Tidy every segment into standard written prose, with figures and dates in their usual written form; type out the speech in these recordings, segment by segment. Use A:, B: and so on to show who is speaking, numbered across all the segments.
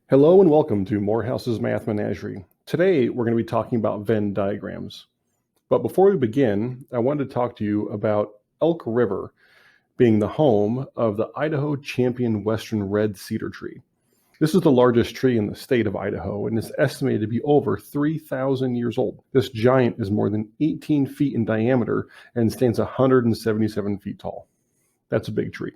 A: Hello and welcome to Morehouse's Math Menagerie. Today we're going to be talking about Venn diagrams. But before we begin, I wanted to talk to you about Elk River being the home of the Idaho Champion Western Red Cedar Tree. This is the largest tree in the state of Idaho and is estimated to be over 3,000 years old. This giant is more than 18 feet in diameter and stands 177 feet tall. That's a big tree.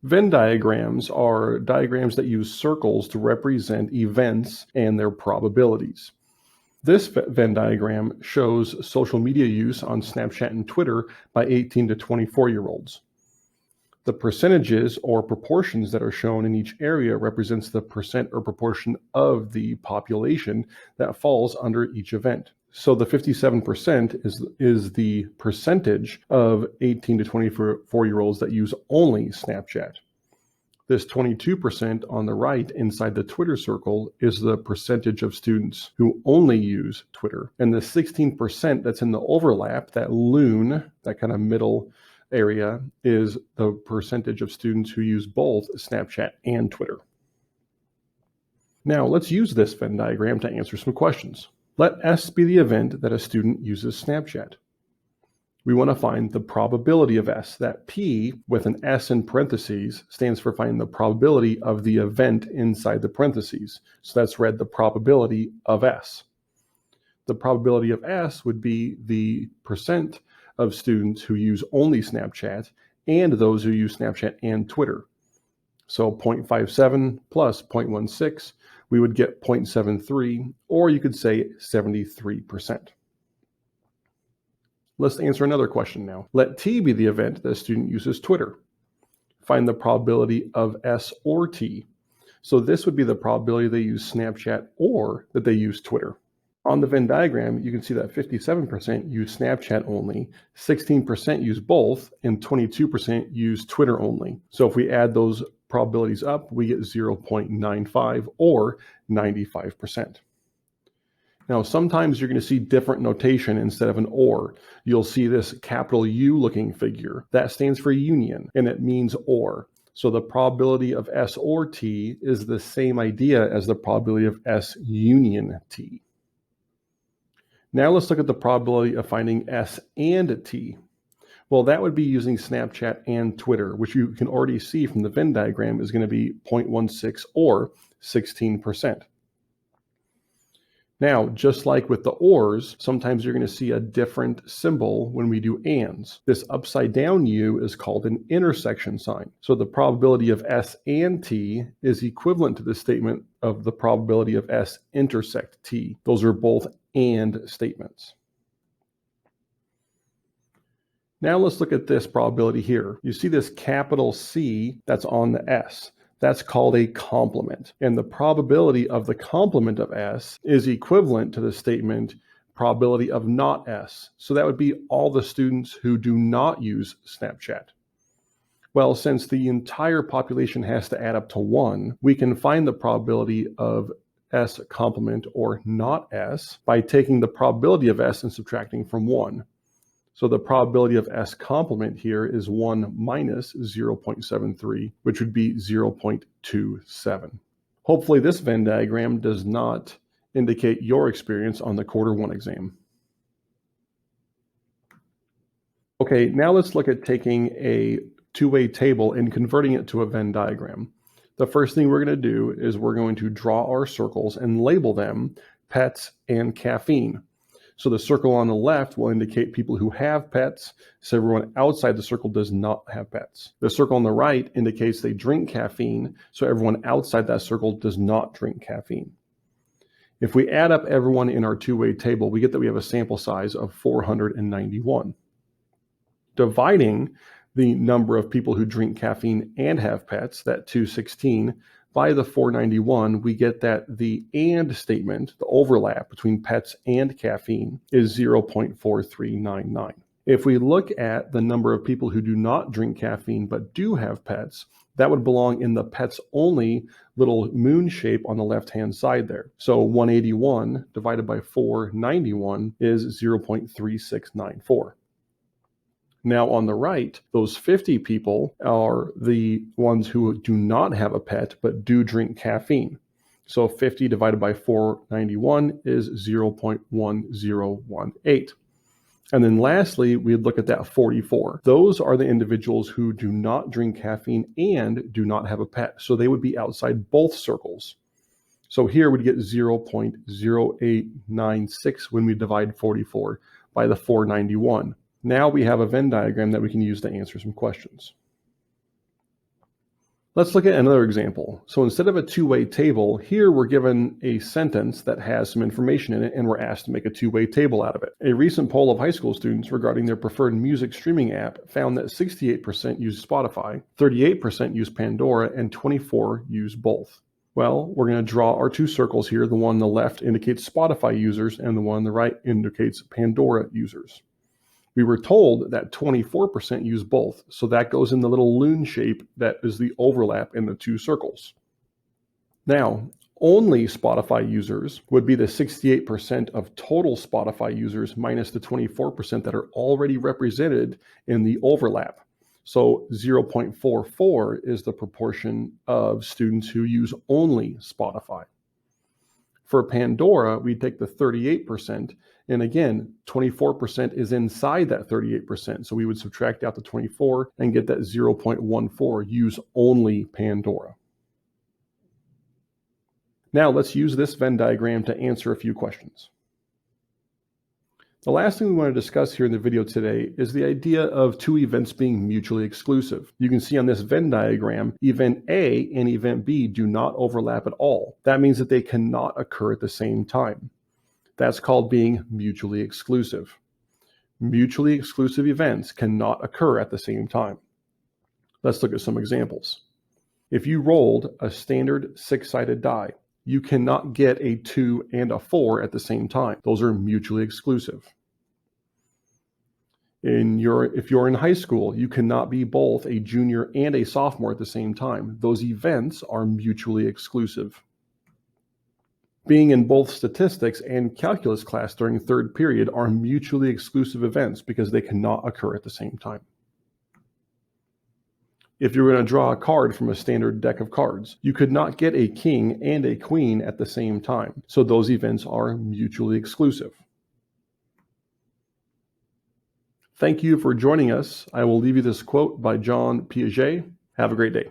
A: Venn diagrams are diagrams that use circles to represent events and their probabilities. This Venn diagram shows social media use on Snapchat and Twitter by 18 to 24-year-olds. The percentages or proportions that are shown in each area represents the percent or proportion of the population that falls under each event. So the 57% is the percentage of 18 to 24-year-olds that use only Snapchat. This 22% on the right inside the Twitter circle is the percentage of students who only use Twitter. And the 16% that's in the overlap, that loon, that kind of middle area, is the percentage of students who use both Snapchat and Twitter. Now let's use this Venn diagram to answer some questions. Let S be the event that a student uses Snapchat. We want to find the probability of S. That P with an S in parentheses stands for finding the probability of the event inside the parentheses. So that's read the probability of S. The probability of S would be the percent of students who use only Snapchat and those who use Snapchat and Twitter. So 0.57 plus 0.16, we would get 0.73, or you could say 73%. Let's answer another question now. Let T be the event that a student uses Twitter. Find the probability of S or T. So this would be the probability they use Snapchat or that they use Twitter. On the Venn diagram, you can see that 57% use Snapchat only, 16% use both, and 22% use Twitter only. So if we add those probabilities up, we get 0.95 or 95%. Now, sometimes you're going to see different notation instead of an or. You'll see this capital U looking figure. That stands for union, and it means or. So the probability of S or T is the same idea as the probability of S union T. Now let's look at the probability of finding S and T. Well, that would be using Snapchat and Twitter, which you can already see from the Venn diagram is going to be 0.16 or 16%. Now, just like with the ors, sometimes you're going to see a different symbol when we do ands. This upside down U is called an intersection sign. So the probability of S and T is equivalent to the statement of the probability of S intersect T. Those are both and statements. Now let's look at this probability here. You see this capital C that's on the S. That's called a complement. And the probability of the complement of S is equivalent to the statement probability of not S. So that would be all the students who do not use Snapchat. Well, since the entire population has to add up to 1, we can find the probability of S complement or not S by taking the probability of S and subtracting from 1. So the probability of S complement here is 1 minus 0.73, which would be 0.27. Hopefully this Venn diagram does not indicate your experience on the quarter 1 exam. Okay, now let's look at taking a two-way table and converting it to a Venn diagram. The first thing we're going to do is we're going to draw our circles and label them pets and caffeine. So the circle on the left will indicate people who have pets, so everyone outside the circle does not have pets. The circle on the right indicates they drink caffeine, so everyone outside that circle does not drink caffeine. If we add up everyone in our two-way table, we get that we have a sample size of 491. Dividing the number of people who drink caffeine and have pets, that 216, by the 491, we get that the and statement, the overlap between pets and caffeine, is 0.4399. If we look at the number of people who do not drink caffeine but do have pets, that would belong in the pets only little moon shape on the left-hand side there. So 181 divided by 491 is 0.3694. Now on the right, those 50 people are the ones who do not have a pet but do drink caffeine. So 50 divided by 491 is 0.1018. And then lastly, we'd look at that 44. Those are the individuals who do not drink caffeine and do not have a pet. So they would be outside both circles. So here we'd get 0.0896 when we divide 44 by the 491. Now we have a Venn diagram that we can use to answer some questions. Let's look at another example. So instead of a two-way table, here we're given a sentence that has some information in it, and we're asked to make a two-way table out of it. A recent poll of high school students regarding their preferred music streaming app found that 68% use Spotify, 38% use Pandora, and 24% use both. Well, we're going to draw our two circles here. The one on the left indicates Spotify users, and the one on the right indicates Pandora users. We were told that 24% use both, so that goes in the little loon shape that is the overlap in the two circles. Now, only Spotify users would be the 68% of total Spotify users minus the 24% that are already represented in the overlap. So 0.44 is the proportion of students who use only Spotify. For Pandora, we take the 38%, and again, 24% is inside that 38%. So we would subtract out the 24 and get that 0.14, use only Pandora. Now let's use this Venn diagram to answer a few questions. The last thing we want to discuss here in the video today is the idea of two events being mutually exclusive. You can see on this Venn diagram, event A and event B do not overlap at all. That means that they cannot occur at the same time. That's called being mutually exclusive. Mutually exclusive events cannot occur at the same time. Let's look at some examples. If you rolled a standard six-sided die, you cannot get a 2 and a 4 at the same time. Those are mutually exclusive. If you're in high school, you cannot be both a junior and a sophomore at the same time. Those events are mutually exclusive. Being in both statistics and calculus class during third period are mutually exclusive events because they cannot occur at the same time. If you're going to draw a card from a standard deck of cards, you could not get a king and a queen at the same time. So those events are mutually exclusive. Thank you for joining us. I will leave you this quote by John Piaget. Have a great day.